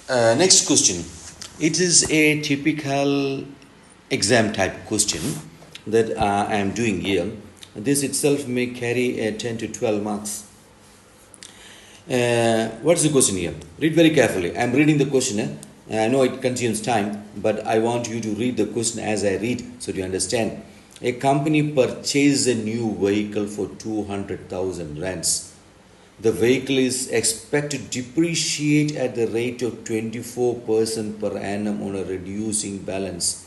Next question. It is a typical exam type question that I am doing here. This itself may carry 10 to 12 marks. What's the question here? Read very carefully. I'm reading the question. I know it consumes time, but I want you to read the question as I read so you understand. A company purchased a new vehicle for 200,000 rands. The vehicle is expected to depreciate at the rate of 24% per annum on a reducing balance.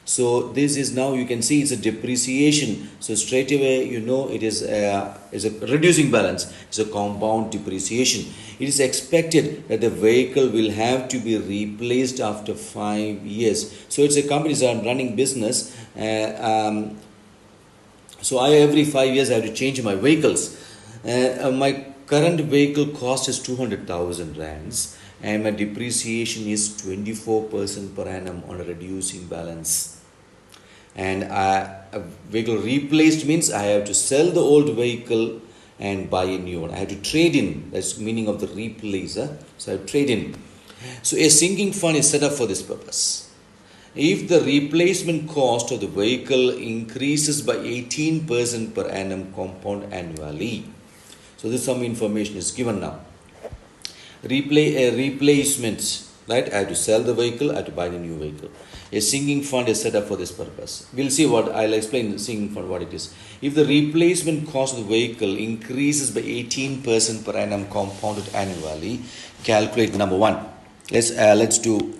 So this is now, you can see it's a depreciation. So straight away you know it is a reducing balance. It's a compound depreciation. It is expected that the vehicle will have to be replaced after 5 years. So it's a company that I'm running business. So every 5 years I have to change my vehicles. My current vehicle cost is 200,000 rands and my depreciation is 24% per annum on a reducing balance. And a vehicle replaced means I have to sell the old vehicle and buy a new one. I have to trade in. That's the meaning of the replace. So I have to trade in. So a sinking fund is set up for this purpose. If the replacement cost of the vehicle increases by 18% per annum compound annually. So this some information is given now. Replacements, right? I have to sell the vehicle, I have to buy the new vehicle. A sinking fund is set up for this purpose. We'll see what, I'll explain the sinking fund what it is. If the replacement cost of the vehicle increases by 18% per annum compounded annually, calculate number one. Let's do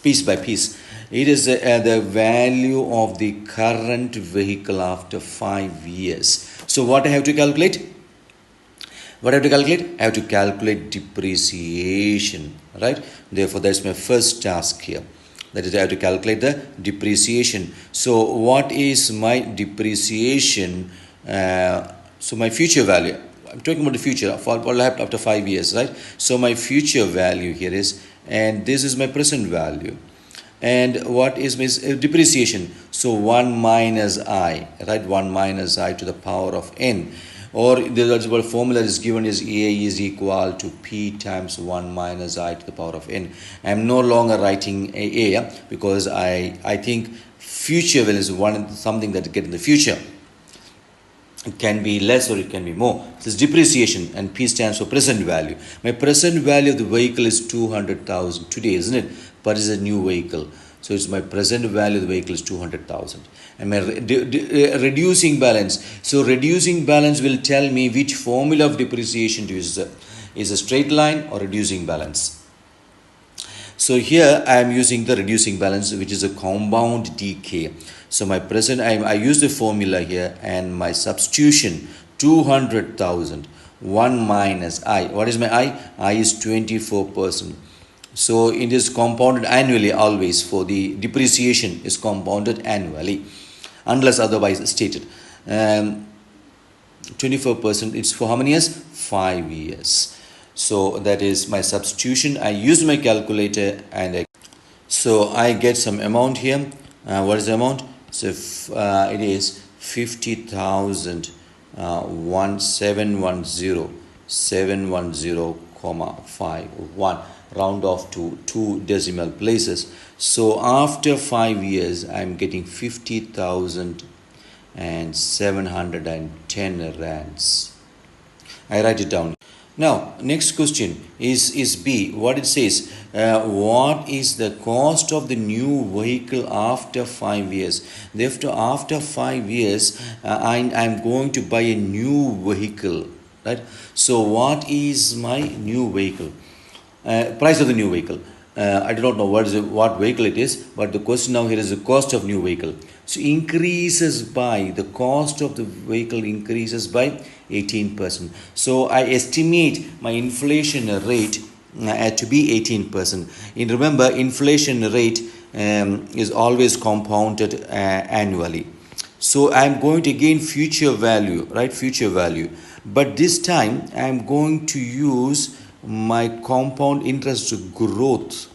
piece by piece. It is the value of the current vehicle after 5 years. So what I have to calculate? What I have to calculate? I have to calculate depreciation, right? Therefore, that's my first task here. That is, I have to calculate the depreciation. So, what is my depreciation? So, my future value. I'm talking about the future. What will happen after 5 years, right? So, my future value here is, and this is my present value. And what is my depreciation? So, 1 minus I, right? 1 minus I to the power of n. Or the formula is given is A is equal to P times 1 minus I to the power of n. I am no longer writing A because I think future value is something that get in the future. It can be less or it can be more. This is depreciation and P stands for present value. My present value of the vehicle is 200,000 today, isn't it? But it's a new vehicle. So it's my present value of the vehicle is 200,000. And my reducing balance. So reducing balance will tell me which formula of depreciation to use. Is a straight line or reducing balance. So here I am using the reducing balance, which is a compound decay. So my present, I use the formula here and my substitution 200,000. 1 minus I. What is my I? I is 24%. So it is compounded annually always. For the depreciation is compounded annually unless otherwise stated. 24%, it's for how many years? 5 years. So that is my substitution. I use my calculator and so I get some amount here. What is the amount? So it is 50,000 710,51 round off to 2 decimal places. So after 5 years I am getting 50,710 rands. I write it down. Now next question is B. What it says, what is the cost of the new vehicle after 5 years? Therefore after 5 years I'm going to buy a new vehicle, right? So what is my new vehicle? Price of the new vehicle. I do not know what vehicle it is, but the question now here is the cost of new vehicle. So increases by, the cost of the vehicle increases by 18%. So I estimate my inflation rate to be 18%. And remember, inflation rate is always compounded annually. So I am going to gain future value, right? Future value. But this time I am going to use my compound interest growth,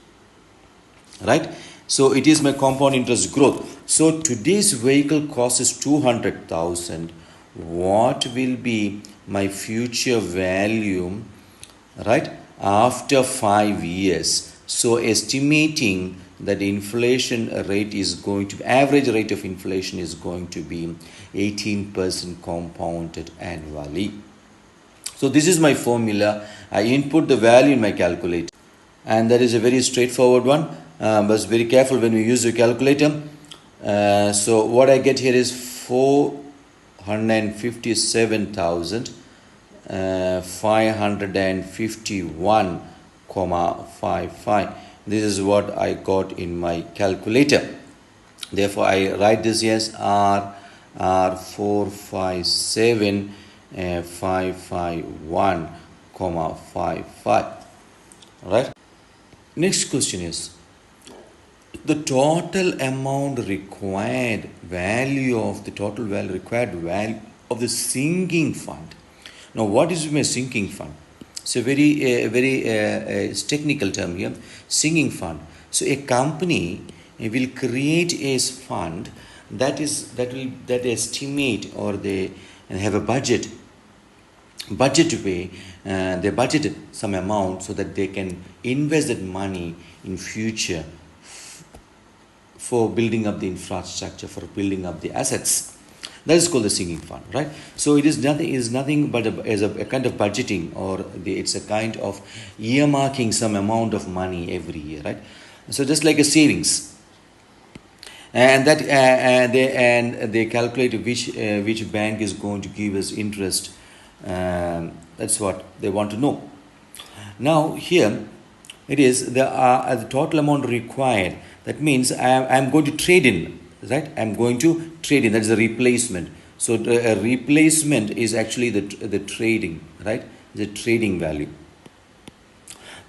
right? So it is my compound interest growth. So today's vehicle cost is 200,000. What will be my future value, right, after 5 years? So estimating that the inflation rate is going to, average rate of inflation is going to be 18% compounded annually. So this is my formula. I input the value in my calculator, and that is a very straightforward one. But very careful when we use the calculator. So what I get here is 457,551,55. This is what I got in my calculator. Therefore, I write this as R457 551, 55. Alright. Next question is the total amount required value of the total value required value of the sinking fund. Now, what is my sinking fund? It's a very technical term here. Sinking fund. So, a company will create a fund that estimate, or they have a budget way. They budget some amount so that they can invest that money in future for building up the infrastructure, for building up the assets. That is called the sinking fund, right? So it is nothing but a kind of budgeting, or it's a kind of earmarking some amount of money every year, right? So just like a savings, and that they calculate which bank is going to give us interest. That's what they want to know. Now here it is the total amount required. That means I'm going to trade in, right? I'm going to trade in. That is a replacement. So a replacement is actually the trading, right? The trading value.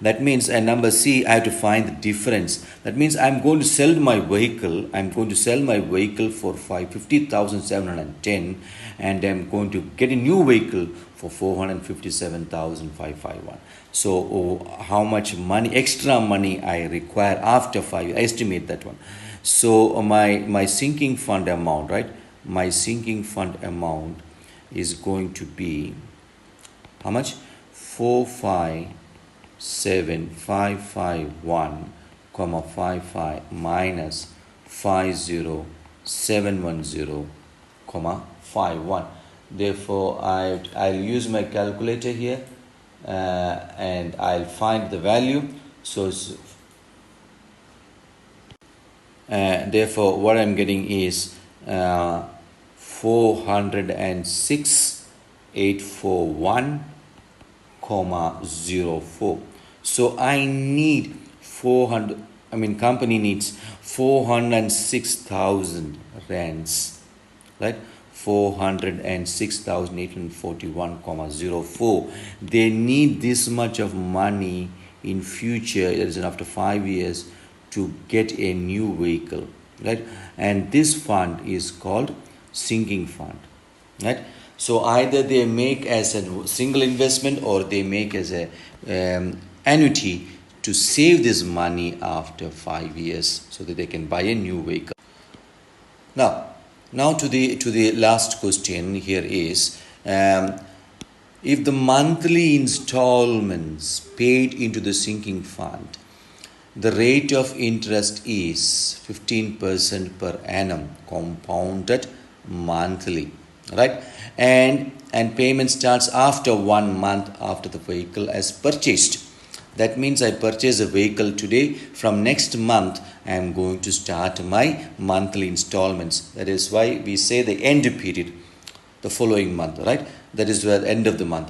That means a number C, I have to find the difference. That means I'm going to sell my vehicle. I'm going to sell my vehicle for 50,710, and I'm going to get a new vehicle for 457,551. So how much money, extra money I require after 5 years? I estimate that one. So my sinking fund amount, right? My sinking fund amount is going to be how much? 457,551, 55 minus 50,710, 51. Therefore, I'll use my calculator here, and I'll find the value. So therefore, what I'm getting is 406,841, 04. So I need 400. Company needs 406,000 rands, right? 406,841,04. They need this much of money in future, that is after 5 years, to get a new vehicle, right? And this fund is called sinking fund, right? So either they make as a single investment, or they make as a annuity to save this money after 5 years so that they can buy a new vehicle. Now to the last question here is, if the monthly installments paid into the sinking fund, the rate of interest is 15% per annum, compounded monthly, right? And payment starts after 1 month after the vehicle is purchased. That means I purchase a vehicle today. From next month, I am going to start my monthly installments. That is why we say the end period, the following month, right? That is the end of the month,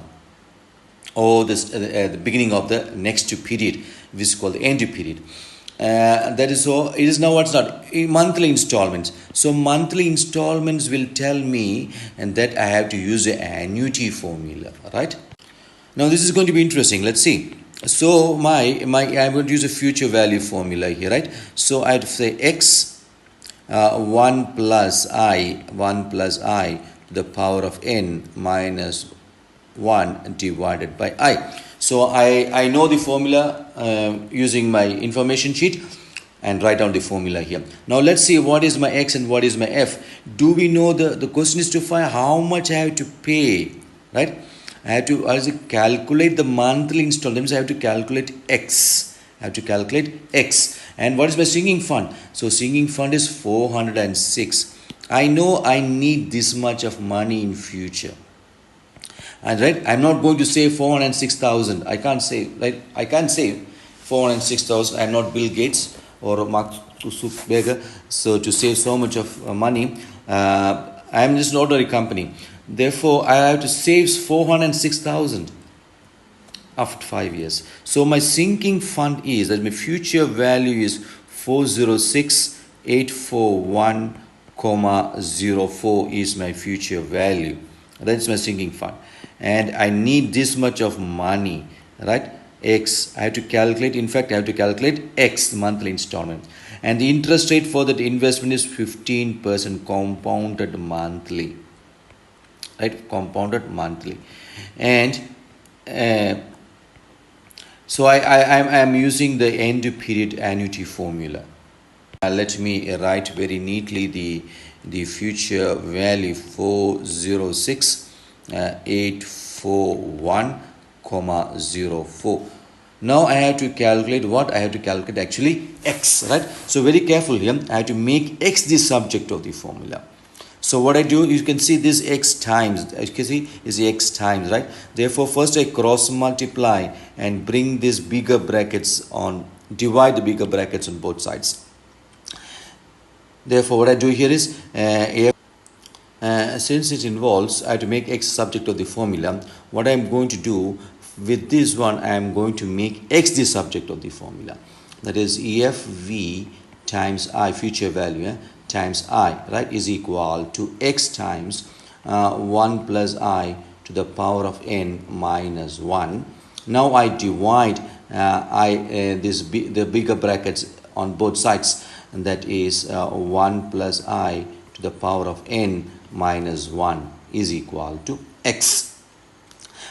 or the beginning of the next period, which is called the end period. That is so. It is now what's not monthly installments. So monthly installments will tell me, and that I have to use the annuity formula, right? Now this is going to be interesting. Let's see. So I'm going to use a future value formula here, right? So I'd say x 1 plus I to the power of n minus 1 divided by I. So I know the formula using my information sheet, and write down the formula here. Now let's see what is my x and what is my f. Do we know the question is to find how much I have to pay, right? I have to calculate the monthly installments. I have to calculate x I have to calculate X. And what is my sinking fund? So sinking fund is 406. I know I need this much of money in future. And right, I'm not going to save 406,000. I can't save, right? I can't save 406,000. I'm not Bill Gates or Mark Zuckerberg. So to save so much of money, I'm just an ordinary company. Therefore, I have to save 406,000 after 5 years. So my sinking fund is that my future value is 406,841,04 is my future value. That's my sinking fund. And I need this much of money, right? X. I have to calculate, in fact, I have to calculate X monthly installment. And the interest rate for that investment is 15% compounded monthly. Right? Compounded monthly. And so I'm using the end period annuity formula. Let me write very neatly the future value 406,841,04. Now I have to calculate what? I have to calculate actually X, right? So very careful here. I have to make X the subject of the formula. So what I do, you can see this X times, as you can see, is X times, right? Therefore, first I cross multiply and bring these bigger brackets on, divide the bigger brackets on both sides. Therefore, what I do here is, since it involves, I have to make X subject of the formula. What I am going to do with this one, I am going to make X the subject of the formula. That is EFV times I, future value, times I, right, is equal to X times 1 plus I to the power of n minus 1. Now I divide the bigger brackets on both sides, and that is 1 plus I to the power of n minus 1 is equal to X.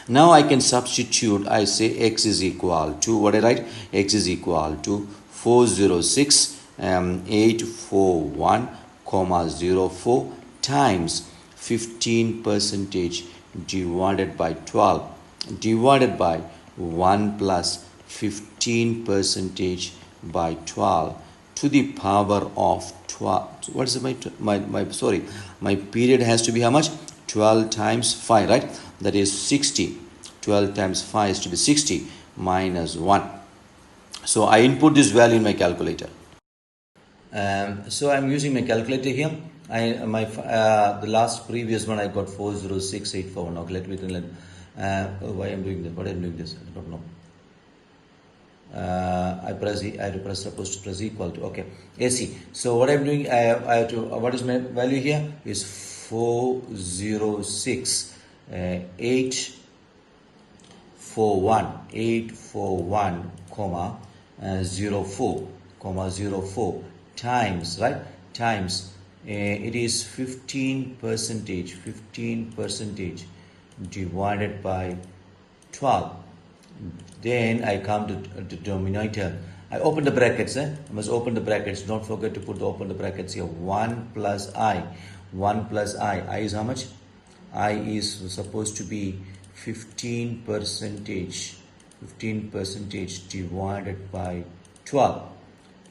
Now I can substitute, I say X is equal to, what I write? X is equal to 406,841,04 times 15% divided by 12 divided by 1 plus 15% by 12 to the power of 12. So what is my period has to be how much? 12 times 5, right? That is 60. 12 times 5 is to be 60 minus 1. So I input this value in my calculator. So I'm using my calculator here. The last previous one I got 406,841. Okay, let me why I'm doing this? What I'm doing this? I don't know. I had to supposed to press equal to. Okay, AC. So what I'm doing, I have to. What is my value here? Is 406,841, 04 times, right? Times it is 15% divided by 12. Then I come to the denominator. I open the brackets. I must open the brackets. Don't forget to open the brackets here. 1 plus I. 1 plus I. I is how much? I is supposed to be 15%. 15% divided by 12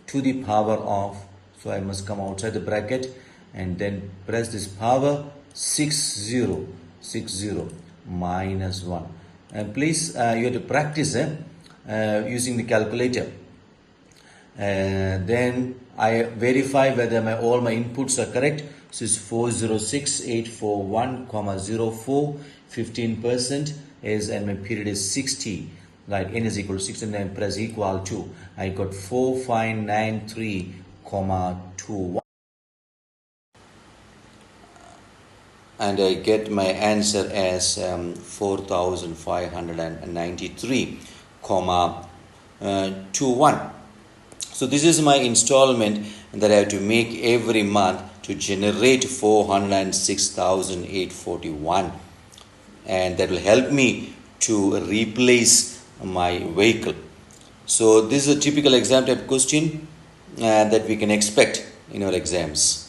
to the power of. So I must come outside the bracket and then press this power 60 minus 1. And please, you have to practice using the calculator. Then I verify whether all my inputs are correct. So it's 406,841,04, 15% is, and my period is 60. Right, n is equal to 60, and then press equal to. I got 4593,21. And I get my answer as 4,593,21. So this is my installment that I have to make every month to generate 406,841, and that will help me to replace my vehicle. So this is a typical exam type question that we can expect in our exams.